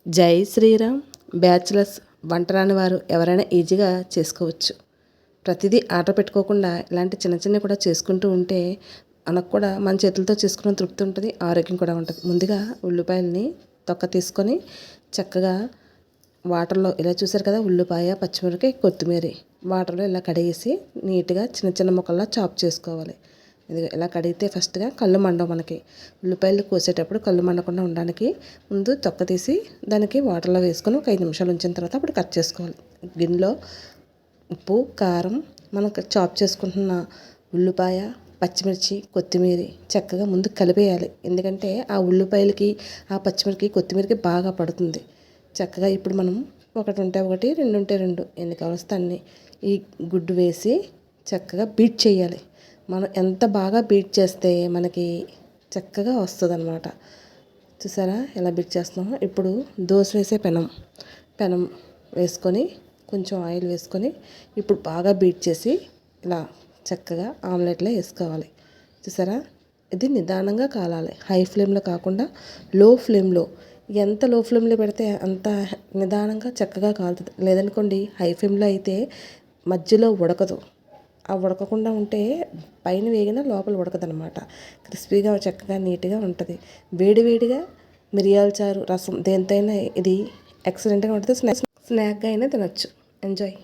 జై శ్రీరామ్. బ్యాచిలర్స్, వంట రాని వారు ఎవరైనా ఈజీగా చేసుకోవచ్చు. ప్రతిదీ ఆర్డర్ పెట్టుకోకుండా ఇలాంటి చిన్న చిన్నవి కూడా చేసుకుంటూ ఉంటే మనకు కూడా మన చేతులతో చేసుకున్న తృప్తి ఉంటుంది, ఆరోగ్యం కూడా ఉంటుంది. ముందుగా ఉల్లిపాయలని తొక్క తీసుకొని చక్కగా వాటర్లో ఇలా చూసారు కదా, ఉల్లిపాయ, పచ్చిమిరపకాయ, కొత్తిమీర వాటర్లో ఇలా కడిగేసి నీట్గా చిన్న చిన్న ముక్కల్లా చాప్ చేసుకోవాలి. ఇది ఇలా కడిగితే ఫస్ట్గా కళ్ళు మండవు. మనకి ఉల్లిపాయలు కోసేటప్పుడు కళ్ళు మండకుండా ఉండడానికి ముందు తొక్క తీసి దానికి వాటర్లో వేసుకొని ఒక 5 నిమిషాలు ఉంచిన తర్వాత అప్పుడు కట్ చేసుకోవాలి. గిన్నెలో ఉప్పు, కారం, మనం చాప్ చేసుకుంటున్న ఉల్లిపాయ, పచ్చిమిర్చి, కొత్తిమీర చక్కగా ముందు కలిపేయాలి. ఎందుకంటే ఆ ఉల్లిపాయలకి, ఆ పచ్చిమిరపకాయ, కొత్తిమీరకి బాగా పడుతుంది. చక్కగా ఇప్పుడు మనం ఒకటి ఉంటే ఒకటి, రెండు ఉంటే రెండు, ఎన్ని కావలిస్తే అన్ని ఈ గుడ్డు వేసి చక్కగా బీట్ చేయాలి. మనం ఎంత బాగా బీట్ చేస్తే మనకి చక్కగా వస్తుంది అన్నమాట. చూసారా ఎలా బీట్ చేస్తున్నామో. ఇప్పుడు దోశ వేసే పెనం వేసుకొని కొంచెం ఆయిల్ వేసుకొని ఇప్పుడు బాగా బీట్ చేసి ఇలా చక్కగా ఆమ్లెట్లో వేసుకోవాలి. చూసారా, ఇది నిదానంగా కాలాలి. హై ఫ్లేమ్లో కాకుండా లో ఫ్లేమ్లో. ఎంత లో ఫ్లేమ్లో పెడితే అంత నిదానంగా చక్కగా కాలుతుంది. లేదనుకోండి హై ఫ్లేమ్లో అయితే మధ్యలో ఉడకదు. ఆ ఉడకకుండా ఉంటే పైన వేగిన లోపల ఉడకదనమాట. క్రిస్పీగా చక్కగా నీట్గా ఉంటుంది. వేడివేడిగా మిరియాల చారు, రసం దేనితోనైనా ఇది ఎక్సలెంట్గా ఉంటుంది. స్నాక్గా అయినా తినచ్చు. ఎంజాయ్.